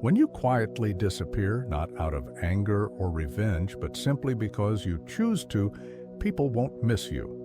When you quietly disappear, not out of anger or revenge, but simply because you choose to, people won't miss you.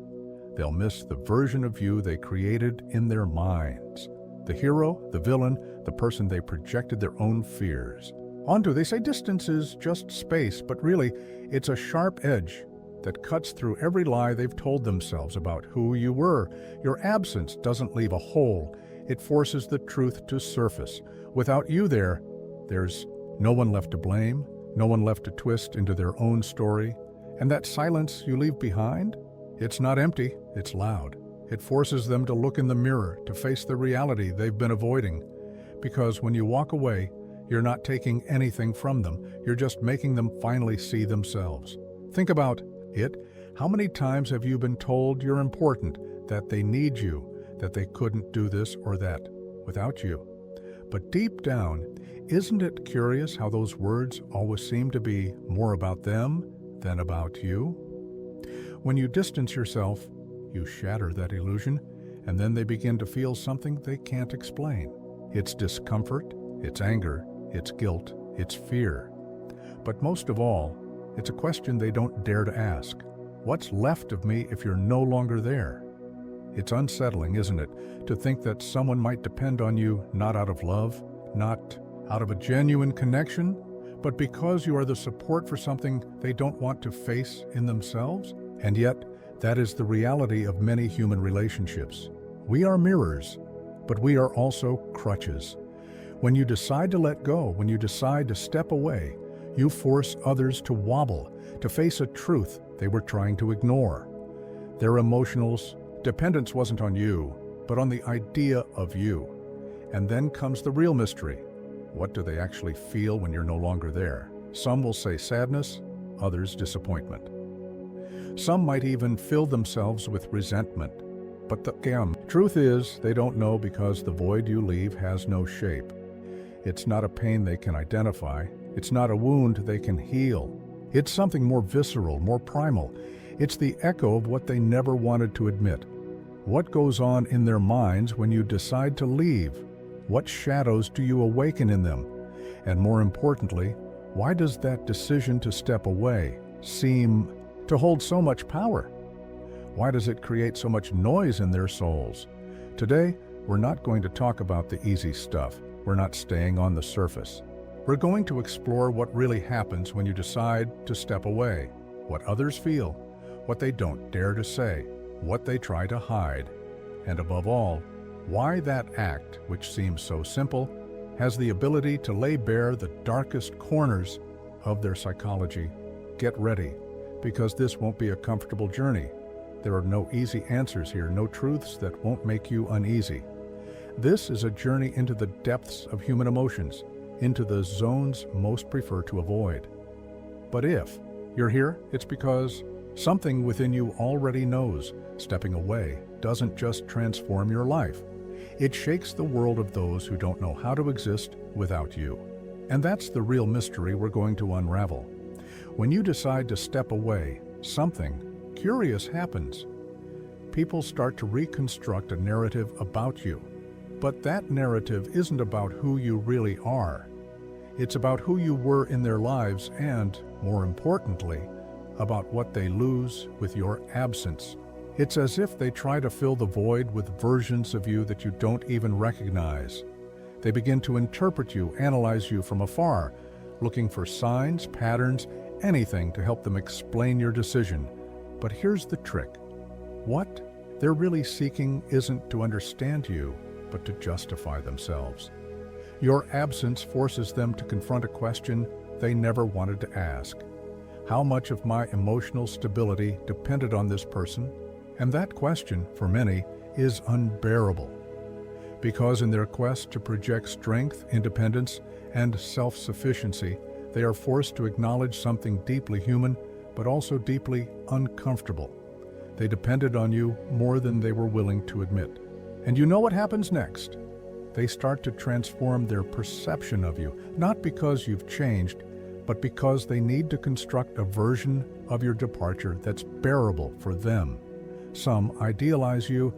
They'll miss the version of you they created in their minds. The hero, the villain, the person they projected their own fears onto. They say distance is just space, but really, it's a sharp edge that cuts through every lie they've told themselves about who you were. Your absence doesn't leave a hole. It forces the truth to surface. Without you there, there's no one left to blame, no one left to twist into their own story. And that silence you leave behind, it's not empty, it's loud. It forces them to look in the mirror, to face the reality they've been avoiding. Because when you walk away, you're not taking anything from them, you're just making them finally see themselves. Think about it. How many times have you been told you're important, that they need you, that they couldn't do this or that without you? But deep down, isn't it curious how those words always seem to be more about them than about you? When you distance yourself, you shatter that illusion, and then they begin to feel something they can't explain. It's discomfort, it's anger, it's guilt, it's fear. But most of all, it's a question they don't dare to ask. What's left of me if you're no longer there? It's unsettling, isn't it, to think that someone might depend on you not out of love, not out of a genuine connection, but because you are the support for something they don't want to face in themselves? And yet, that is the reality of many human relationships. We are mirrors, but we are also crutches. When you decide to let go, when you decide to step away, you force others to wobble, to face a truth they were trying to ignore. Their emotional dependence wasn't on you, but on the idea of you. And then comes the real mystery. What do they actually feel when you're no longer there? Some will say sadness, others disappointment. Some might even fill themselves with resentment. But the truth is, they don't know because the void you leave has no shape. It's not a pain they can identify. It's not a wound they can heal. It's something more visceral, more primal. It's the echo of what they never wanted to admit. What goes on in their minds when you decide to leave? What shadows do you awaken in them? And more importantly, why does that decision to step away seem to hold so much power? Why does it create so much noise in their souls? Today, we're not going to talk about the easy stuff. We're not staying on the surface. We're going to explore what really happens when you decide to step away, what others feel, what they don't dare to say, what they try to hide, and above all, why that act, which seems so simple, has the ability to lay bare the darkest corners of their psychology. Get ready, because this won't be a comfortable journey. There are no easy answers here, no truths that won't make you uneasy. This is a journey into the depths of human emotions, into the zones most prefer to avoid. But if you're here, it's because something within you already knows stepping away doesn't just transform your life. It shakes the world of those who don't know how to exist without you. And that's the real mystery we're going to unravel. When you decide to step away, something curious happens. People start to reconstruct a narrative about you. But that narrative isn't about who you really are. It's about who you were in their lives and, more importantly, about what they lose with your absence. It's as if they try to fill the void with versions of you that you don't even recognize. They begin to interpret you, analyze you from afar, looking for signs, patterns, anything to help them explain your decision. But here's the trick. What they're really seeking isn't to understand you, but to justify themselves. Your absence forces them to confront a question they never wanted to ask. How much of my emotional stability depended on this person? And that question, for many, is unbearable. Because in their quest to project strength, independence, and self-sufficiency, they are forced to acknowledge something deeply human, but also deeply uncomfortable. They depended on you more than they were willing to admit. And you know what happens next? They start to transform their perception of you, not because you've changed, but because they need to construct a version of your departure that's bearable for them. Some idealize you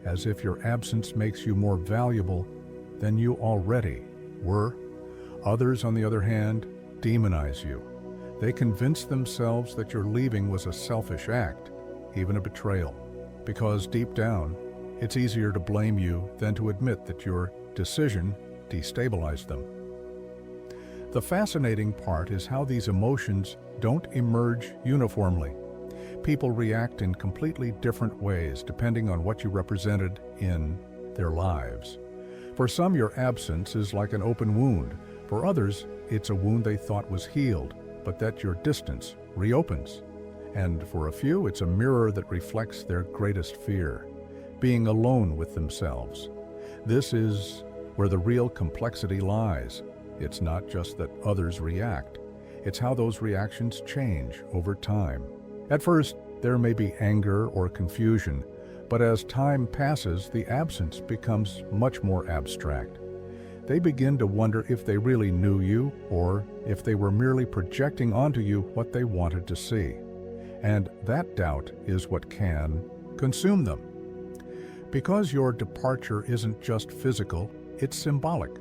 as if your absence makes you more valuable than you already were. Others, on the other hand, demonize you. They convince themselves that your leaving was a selfish act, even a betrayal, because deep down, it's easier to blame you than to admit that your decision destabilized them. The fascinating part is how these emotions don't emerge uniformly. People react in completely different ways depending on what you represented in their lives. For some, your absence is like an open wound. For others, it's a wound they thought was healed, but that your distance reopens. And for a few, it's a mirror that reflects their greatest fear, being alone with themselves. This is where the real complexity lies. It's not just that others react, it's how those reactions change over time. At first, there may be anger or confusion, but as time passes, the absence becomes much more abstract. They begin to wonder if they really knew you or if they were merely projecting onto you what they wanted to see. And that doubt is what can consume them. Because your departure isn't just physical, it's symbolic.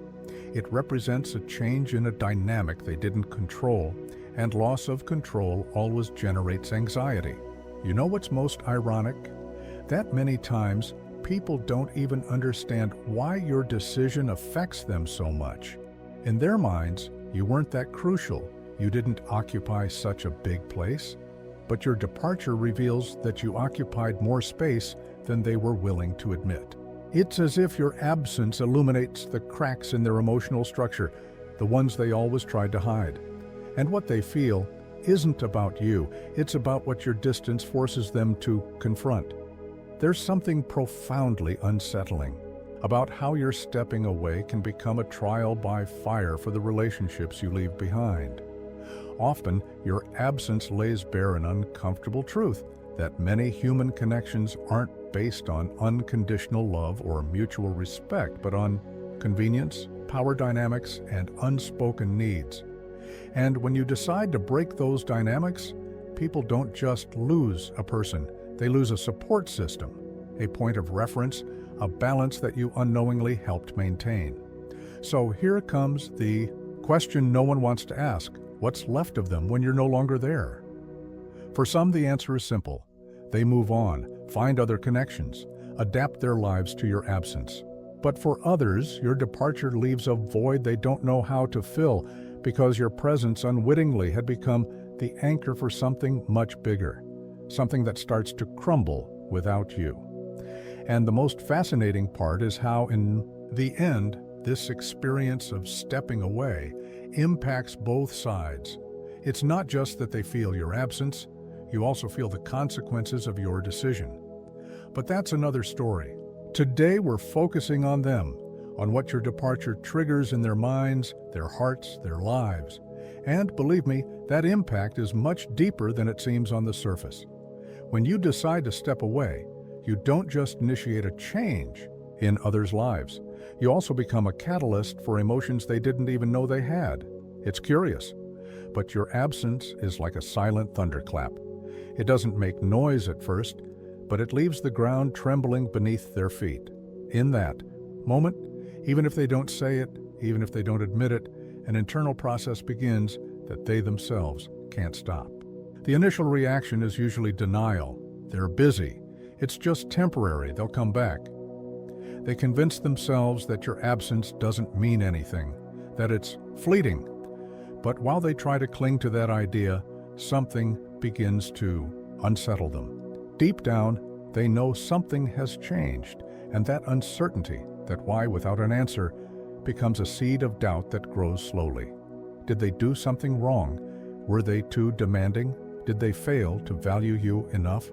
It represents a change in a dynamic they didn't control, and loss of control always generates anxiety. You know what's most ironic? That many times, people don't even understand why your decision affects them so much. In their minds, you weren't that crucial. You didn't occupy such a big place. But your departure reveals that you occupied more space than they were willing to admit. It's as if your absence illuminates the cracks in their emotional structure, the ones they always tried to hide. And what they feel isn't about you, it's about what your distance forces them to confront. There's something profoundly unsettling about how your stepping away can become a trial by fire for the relationships you leave behind. Often, your absence lays bare an uncomfortable truth that many human connections aren't based on unconditional love or mutual respect, but on convenience, power dynamics, and unspoken needs. And when you decide to break those dynamics, people don't just lose a person, they lose a support system, a point of reference, a balance that you unknowingly helped maintain. So here comes the question no one wants to ask. What's left of them when you're no longer there? For some, the answer is simple. They move on, find other connections, adapt their lives to your absence. But for others, your departure leaves a void they don't know how to fill because your presence unwittingly had become the anchor for something much bigger, something that starts to crumble without you. And the most fascinating part is how, in the end, this experience of stepping away impacts both sides. It's not just that they feel your absence, you also feel the consequences of your decision. But that's another story. Today we're focusing on them, on what your departure triggers in their minds, their hearts, their lives. And believe me, that impact is much deeper than it seems on the surface. When you decide to step away, you don't just initiate a change in others' lives. You also become a catalyst for emotions they didn't even know they had. It's curious, but your absence is like a silent thunderclap. It doesn't make noise at first, but it leaves the ground trembling beneath their feet. In that moment, even if they don't say it, even if they don't admit it, an internal process begins that they themselves can't stop. The initial reaction is usually denial. They're busy. It's just temporary. They'll come back. They convince themselves that your absence doesn't mean anything, that it's fleeting. But while they try to cling to that idea, something begins to unsettle them. Deep down, they know something has changed, and that uncertainty, that why without an answer, becomes a seed of doubt that grows slowly. Did they do something wrong? Were they too demanding? Did they fail to value you enough?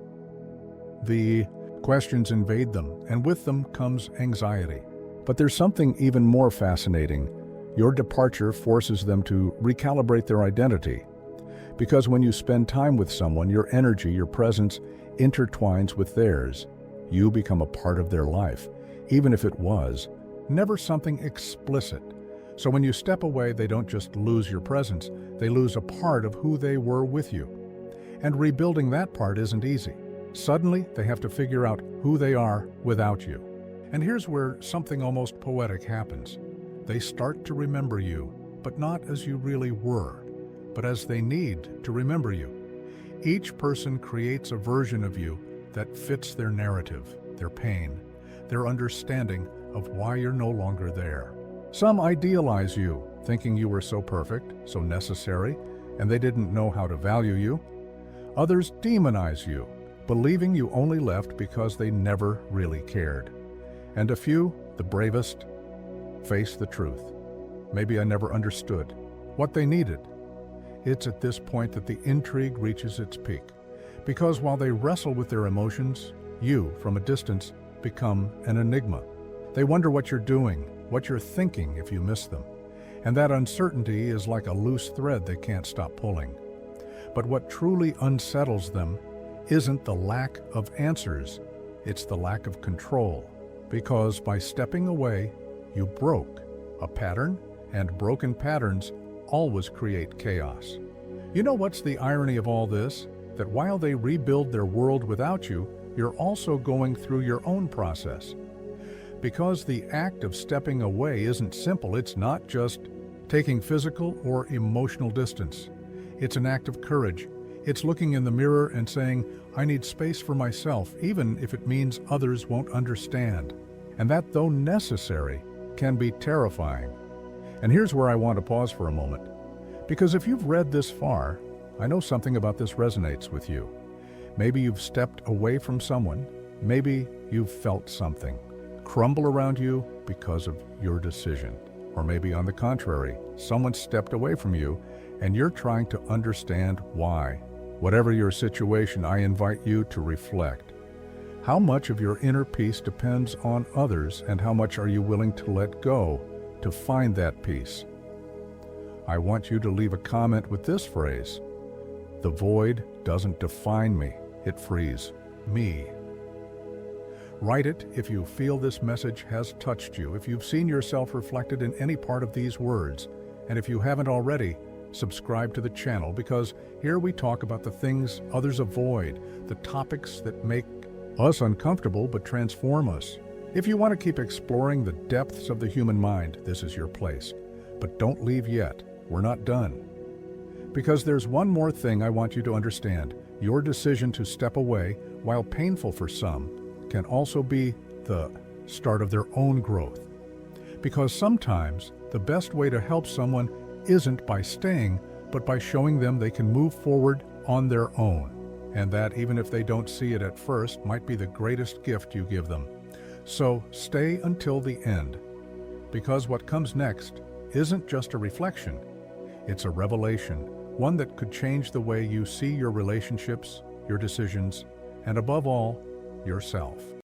The questions invade them, and with them comes anxiety. But there's something even more fascinating. Your departure forces them to recalibrate their identity. Because when you spend time with someone, your energy, your presence, intertwines with theirs. You become a part of their life, even if it was never something explicit. So when you step away, they don't just lose your presence, they lose a part of who they were with you. And rebuilding that part isn't easy. Suddenly, they have to figure out who they are without you. And here's where something almost poetic happens. They start to remember you, but not as you really were, but as they need to remember you. Each person creates a version of you that fits their narrative, their pain, their understanding of why you're no longer there. Some idealize you, thinking you were so perfect, so necessary, and they didn't know how to value you. Others demonize you, believing you only left because they never really cared. And a few, the bravest, face the truth. Maybe I never understood what they needed. It's at this point that the intrigue reaches its peak, because while they wrestle with their emotions, you, from a distance, become an enigma. They wonder what you're doing, what you're thinking if you miss them, and that uncertainty is like a loose thread they can't stop pulling. But what truly unsettles them isn't the lack of answers, it's the lack of control, because by stepping away, you broke a pattern, and broken patterns always create chaos. You know what's the irony of all this? That while they rebuild their world without you, you're also going through your own process. Because the act of stepping away isn't simple, it's not just taking physical or emotional distance. It's an act of courage. It's looking in the mirror and saying, I need space for myself, even if it means others won't understand. And that, though necessary, can be terrifying. And here's where I want to pause for a moment. Because if you've read this far, I know something about this resonates with you. Maybe you've stepped away from someone. Maybe you've felt something crumble around you because of your decision. Or maybe on the contrary, someone stepped away from you and you're trying to understand why. Whatever your situation, I invite you to reflect. How much of your inner peace depends on others, and how much are you willing to let go to find that peace? I want you to leave a comment with this phrase: the void doesn't define me, it frees me. Write it if you feel this message has touched you, if you've seen yourself reflected in any part of these words, and if you haven't already, subscribe to the channel, because here we talk about the things others avoid, the topics that make us uncomfortable but transform us. If you want to keep exploring the depths of the human mind, this is your place. But don't leave yet. We're not done. Because there's one more thing I want you to understand. Your decision to step away, while painful for some, can also be the start of their own growth. Because sometimes the best way to help someone isn't by staying, but by showing them they can move forward on their own. And that, even if they don't see it at first, might be the greatest gift you give them. So stay until the end, because what comes next isn't just a reflection, it's a revelation, one that could change the way you see your relationships, your decisions, and above all, yourself.